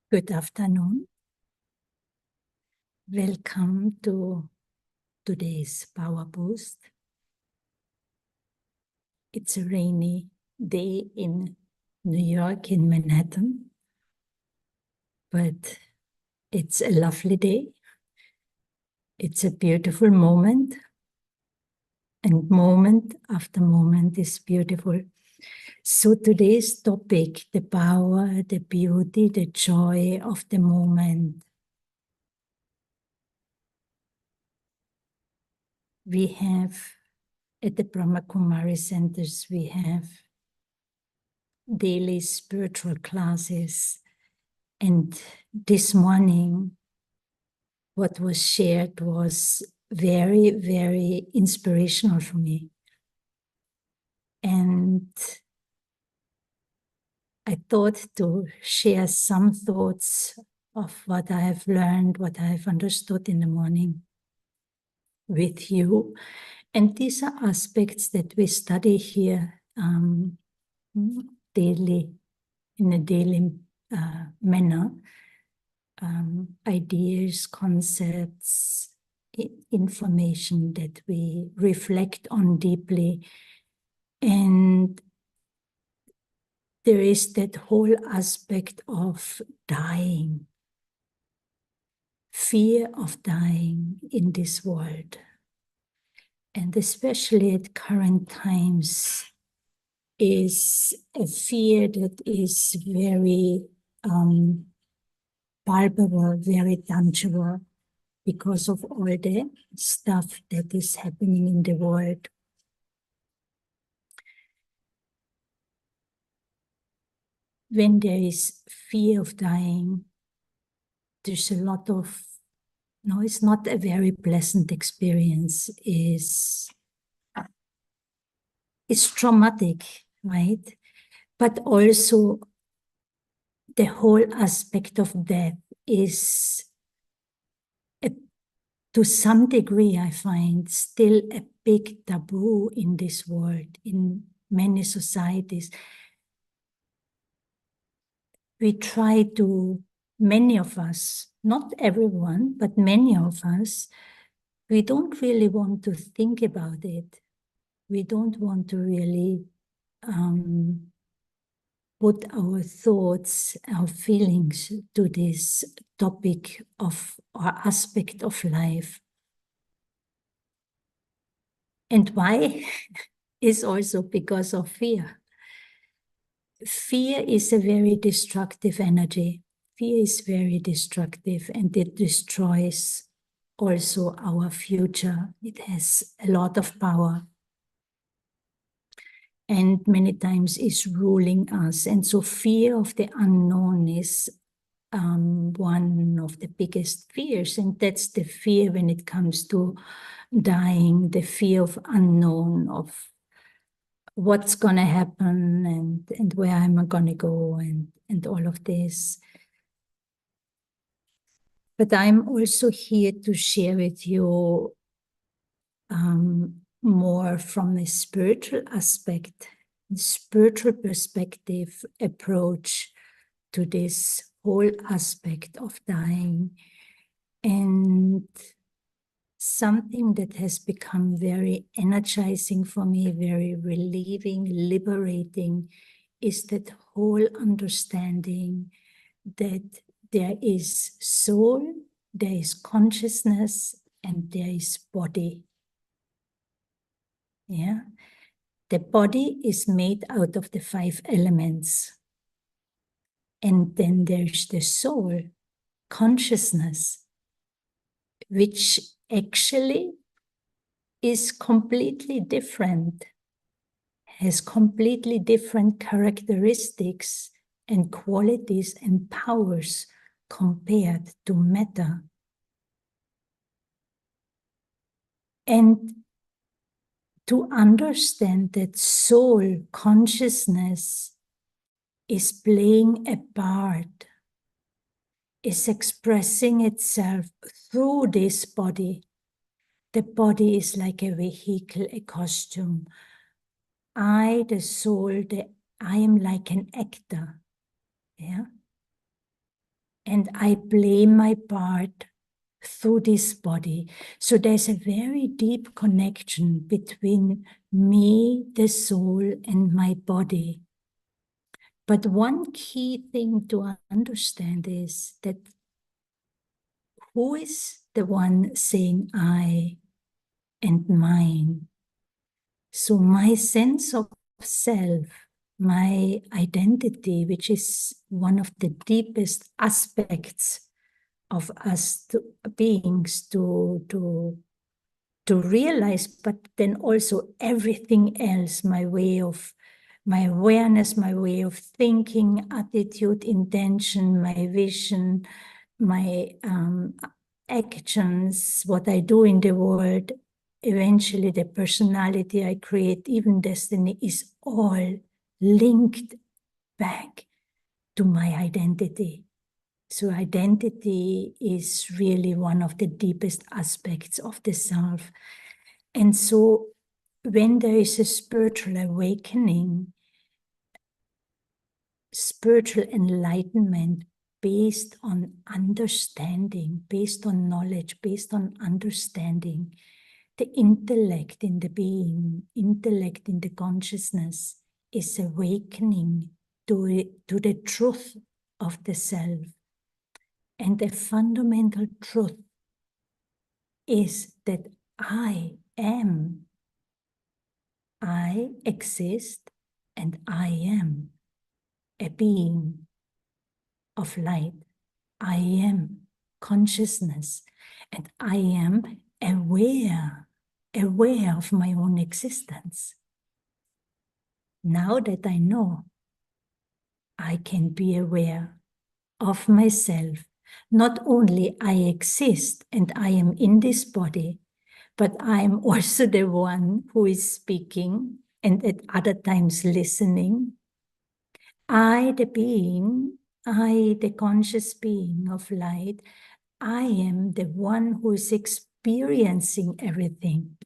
Good afternoon. Welcome to today's Power Boost. It's a rainy day in New York, in Manhattan, but it's a lovely day. It's a beautiful moment, and moment after moment is beautiful. So today's topic, the power, the beauty, the joy of the moment. We have, at the Brahma Kumari centers, we have daily spiritual classes. And this morning, what was shared was very, very inspirational for me. And I thought to share some thoughts of what I have learned, what I have understood in the morning with you. And these are aspects that we study here daily, in a daily manner. Ideas, concepts, information that we reflect on deeply. And there is that whole aspect of dying, fear of dying in this world. And especially at current times is a fear that is very palpable, very tangible, because of all the stuff that is happening in the world. When there is fear of dying, there's a lot of, no, it's not a very pleasant experience. It's traumatic, right? But also the whole aspect of death is, to some degree, I find, still a big taboo in this world, in many societies. We try to, many of us, not everyone, but many of us, we don't really want to think about it. We don't want to really put our thoughts, our feelings to this topic of or aspect of life. And why? Is also because of fear. Fear is a very destructive energy. Fear is very destructive, and it destroys also our future. It has a lot of power. And many times is ruling us. And so fear of the unknown is one of the biggest fears. And that's the fear when it comes to dying, the fear of unknown, of what's going to happen and where am I going to go and all of this. But I'm also here to share with you more from a spiritual aspect, spiritual perspective approach to this whole aspect of dying. And something that has become very energizing for me, very relieving, liberating, is that whole understanding that there is soul, there is consciousness, and there is body. Yeah, the body is made out of the 5 elements. And then there's the soul, consciousness, which actually is completely different, has completely different characteristics and qualities and powers compared to matter. And to understand that soul consciousness is playing a part, is expressing itself through this body. The body is like a vehicle, a costume. I, the soul, I am like an actor. Yeah. and I play my part through this body. So there's a very deep connection between me, the soul, and my body. But one key thing to understand is that who is the one saying I and mine? So my sense of self, my identity, which is one of the deepest aspects of us beings to realize, but then also everything else, my awareness, my way of thinking, attitude, intention, my vision, my actions, what I do in the world, eventually the personality I create, even destiny, is all linked back to my identity. So identity is really one of the deepest aspects of the self. And so when there is a spiritual awakening, spiritual enlightenment based on understanding, based on knowledge, based on understanding, the intellect in the being, intellect in the consciousness is awakening to the truth of the self. And the fundamental truth is that I am, I exist, and I am a being of light. I am consciousness, and I am aware of my own existence. Now that I know, I can be aware of myself. Not only I exist and I am in this body, but I am also the one who is speaking and at other times listening. I, the being, I, the conscious being of light, I am the one who is experiencing everything.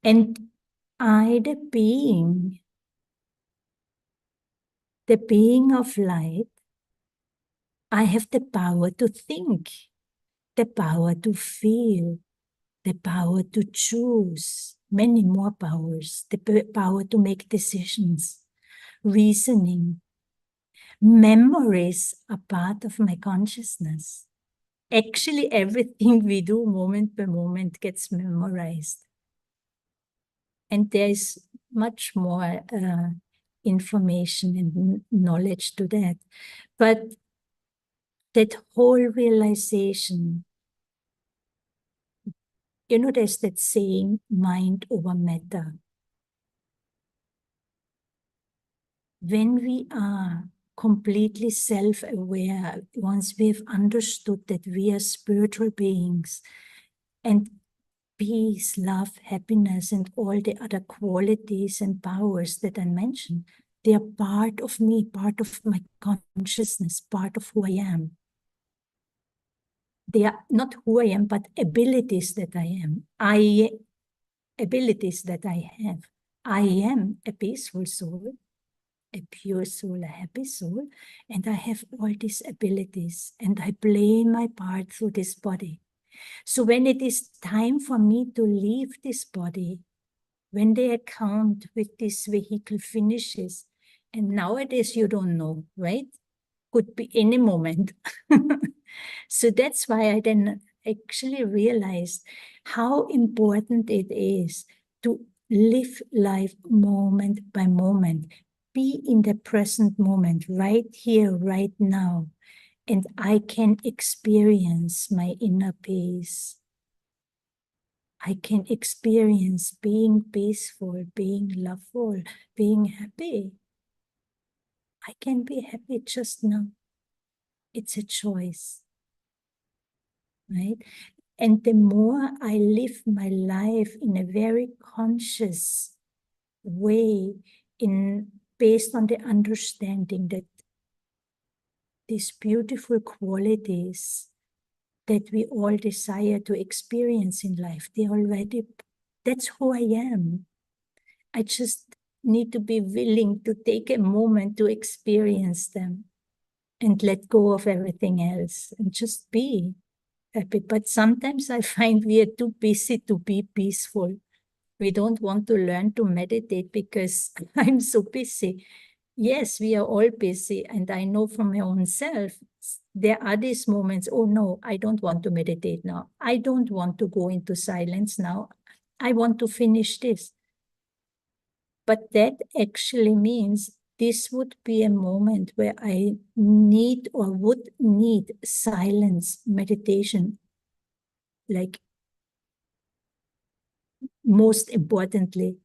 And I, the being of light, I have the power to think, the power to feel, the power to choose, many more powers, the power to make decisions, reasoning. Memories are part of my consciousness. Actually, everything we do moment by moment gets memorized. And there's much more information and knowledge to that. But that whole realization, you know, there's that saying, mind over matter. When we are completely self-aware, once we've understood that we are spiritual beings, and peace, love, happiness, and all the other qualities and powers that I mentioned, they are part of me, part of my consciousness, part of who I am. They are not who I am, but abilities that I am. Abilities that I have. I am a peaceful soul, a pure soul, a happy soul, and I have all these abilities, and I play my part through this body. So when it is time for me to leave this body, when the account with this vehicle finishes, and nowadays you don't know, right? Could be any moment. So that's why I then actually realized how important it is to live life moment by moment, be in the present moment, right here, right now, and I can experience my inner peace. I can experience being peaceful, being loveful, being happy. I can be happy just now. It's a choice, right? And the more I live my life in a very conscious way, based on the understanding that these beautiful qualities that we all desire to experience in life, that's who I am. I just need to be willing to take a moment to experience them. and let go of everything else and just be happy. But sometimes I find we are too busy to be peaceful. We don't want to learn to meditate because I'm so busy. Yes, we are all busy. And I know from my own self, there are these moments, oh no, I don't want to meditate now. I don't want to go into silence now. I want to finish this. But that actually means this would be a moment where I need or would need silence, meditation, like most importantly,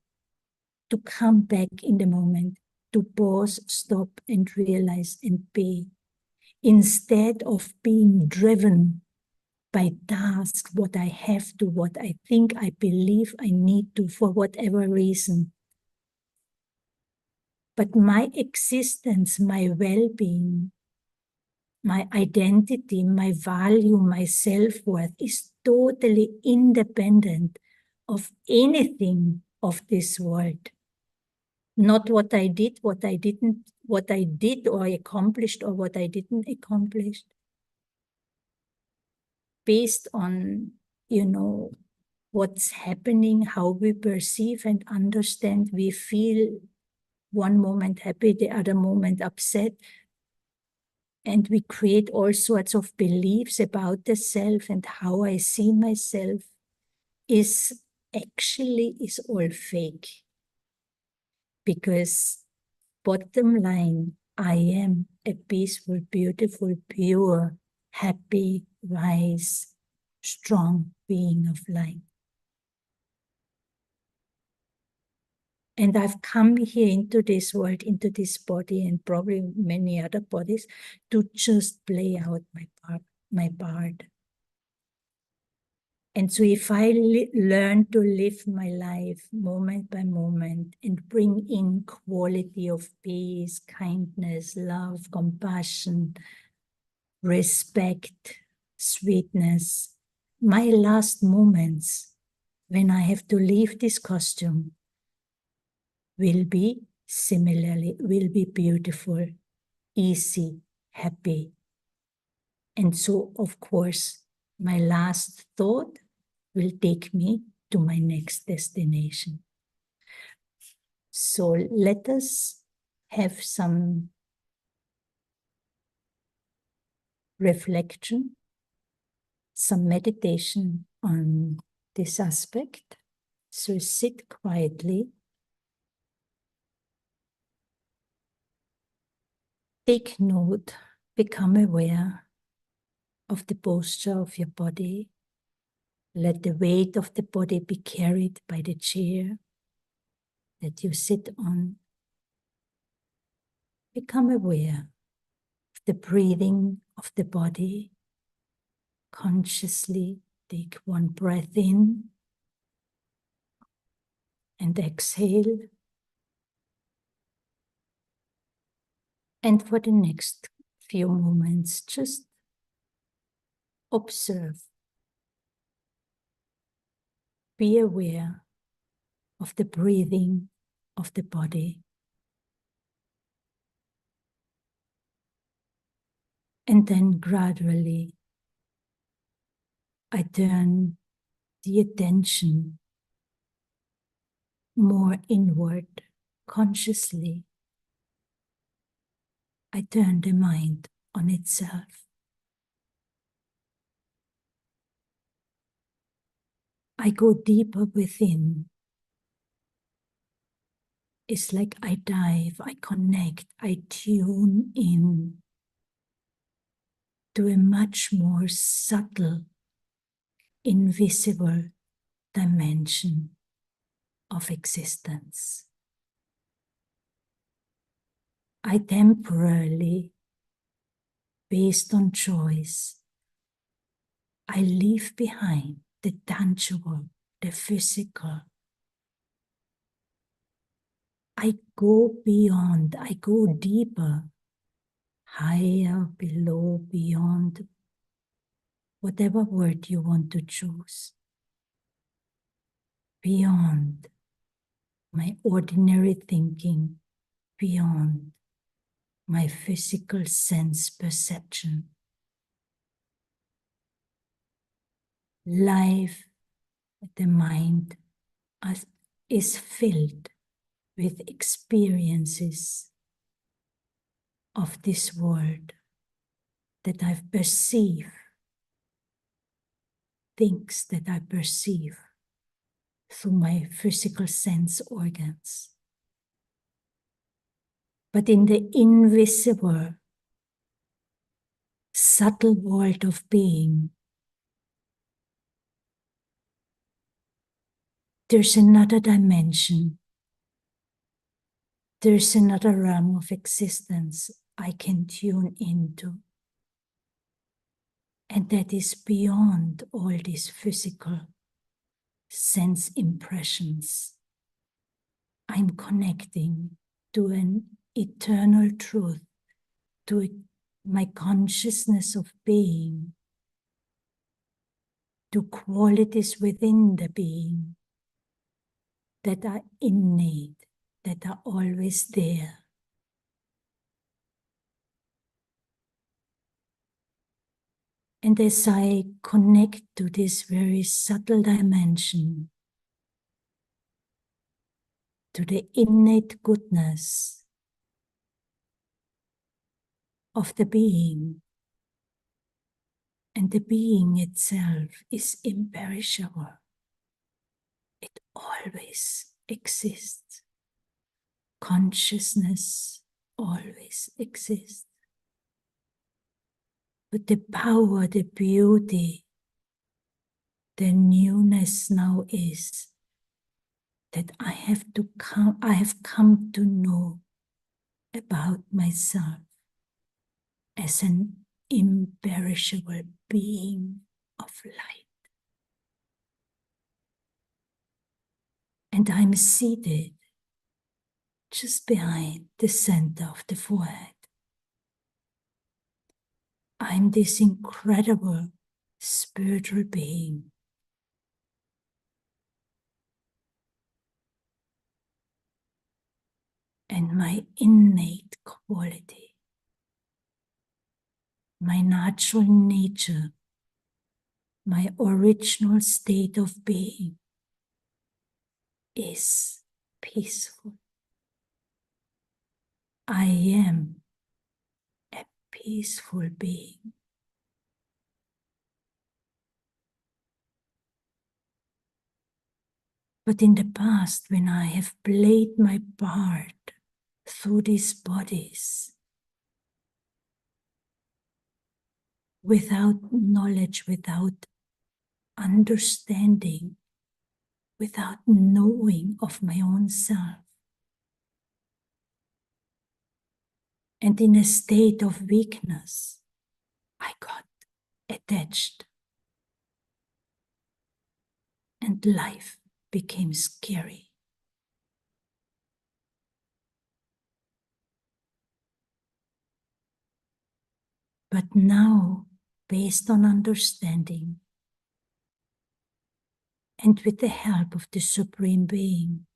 to come back in the moment, to pause, stop, and realize and be, instead of being driven by tasks, what I have to, what I think, I believe I need to, for whatever reason. But my existence, my well-being, my identity, my value, my self-worth is totally independent of anything of this world. Not what I did, what I didn't, what I did or accomplished or what I didn't accomplish. Based on, what's happening, how we perceive and understand, we feel one moment happy, the other moment upset. And we create all sorts of beliefs about the self, and how I see myself is all fake. Because bottom line, I am a peaceful, beautiful, pure, happy, wise, strong being of light. And I've come here into this world, into this body, and probably many other bodies, to just play out my part. And so if I learn to live my life moment by moment and bring in quality of peace, kindness, love, compassion, respect, sweetness, my last moments when I have to leave this costume will be beautiful, easy, happy. And so, of course, my last thought will take me to my next destination. So let us have some reflection, some meditation on this aspect. So sit quietly. Take note, become aware of the posture of your body. Let the weight of the body be carried by the chair that you sit on. Become aware of the breathing of the body. Consciously take one breath in and exhale. And for the next few moments, just observe. Be aware of the breathing of the body. And then gradually, I turn the attention more inward, consciously. I turn the mind on itself. I go deeper within. It's like I dive, I connect, I tune in to a much more subtle, invisible dimension of existence. I temporarily, based on choice, I leave behind the tangible, the physical. I go beyond, I go deeper, higher, below, beyond, whatever word you want to choose. Beyond my ordinary thinking, beyond my physical sense perception. Life, the mind, is filled with experiences of this world that I perceive, things that I perceive through my physical sense organs. But in the invisible, subtle world of being, there's another dimension. There's another realm of existence I can tune into. And that is beyond all these physical sense impressions. I'm connecting to an eternal truth, to my consciousness of being, to qualities within the being that are innate, that are always there. And as I connect to this very subtle dimension, to the innate goodness of the being, and the being itself is imperishable. It always exists. Consciousness always exists. But the power, the beauty, the newness now is that I have come to know about myself as an imperishable being of light. And I'm seated just behind the center of the forehead. I'm this incredible spiritual being. And my innate quality, my natural nature, my original state of being is peaceful. I am a peaceful being. But in the past, when I have played my part through these bodies, without knowledge, without understanding, without knowing of my own self, and in a state of weakness, I got attached, and life became scary. But now, based on understanding, and with the help of the Supreme Being,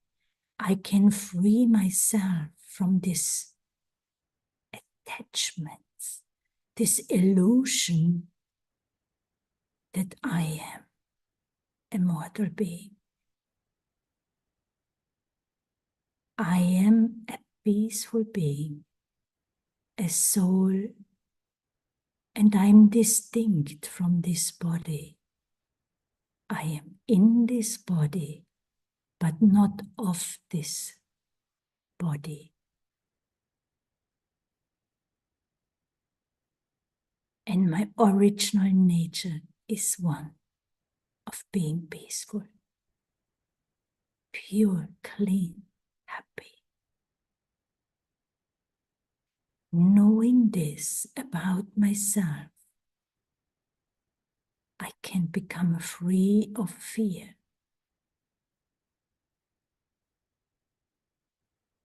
I can free myself from this attachment, this illusion that I am a mortal being. I am a peaceful being, a soul, and I'm distinct from this body. I am in this body, but not of this body. And my original nature is one of being peaceful, pure, clean, happy. Knowing this about myself, I can become free of fear.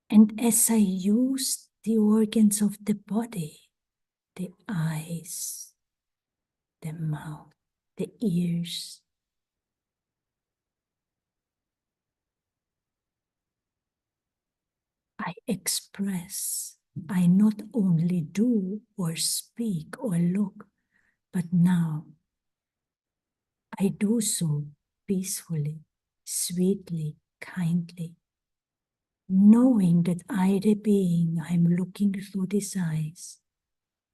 And as I use the organs of the body, the eyes, the mouth, the ears, I express I not only do or speak or look, but now I do so peacefully, sweetly, kindly, knowing that I, the being, I'm looking through these eyes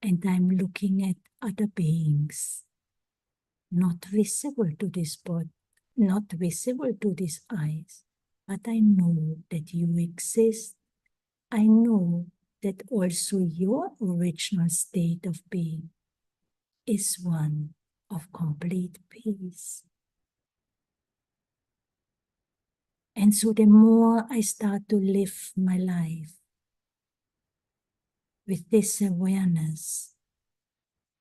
and I'm looking at other beings, not visible to this body, not visible to these eyes, but I know that you exist. I know that also your original state of being is one of complete peace. And so the more I start to live my life with this awareness,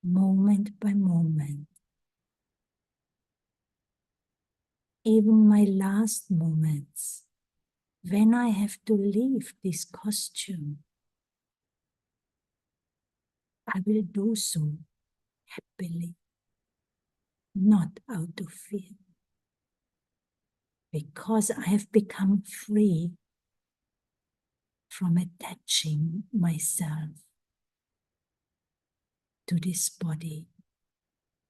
moment by moment, even my last moments, when I have to leave this costume, I will do so happily, not out of fear, because I have become free from attaching myself to this body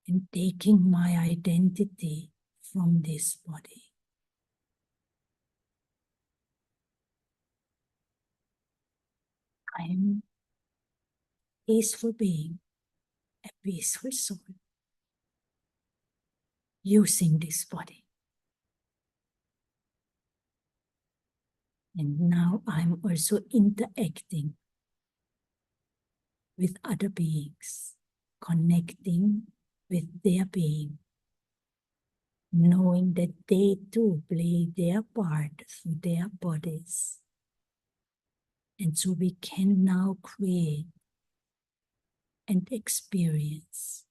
and taking my identity from this body. I am a peaceful being, a peaceful soul, using this body. And now I'm also interacting with other beings, connecting with their being, knowing that they too play their part through their bodies. And so we can now create and experience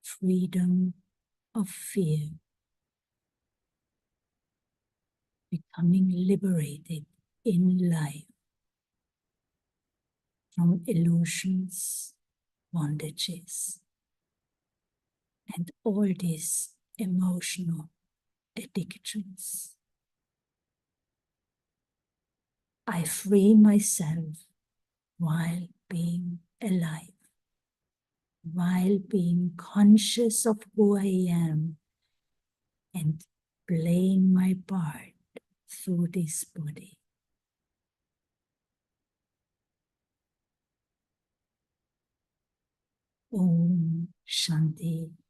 freedom of fear, becoming liberated in life from illusions, bondages, and all these emotional addictions. I free myself while being alive, while being conscious of who I am and playing my part through this body. Om Shanti.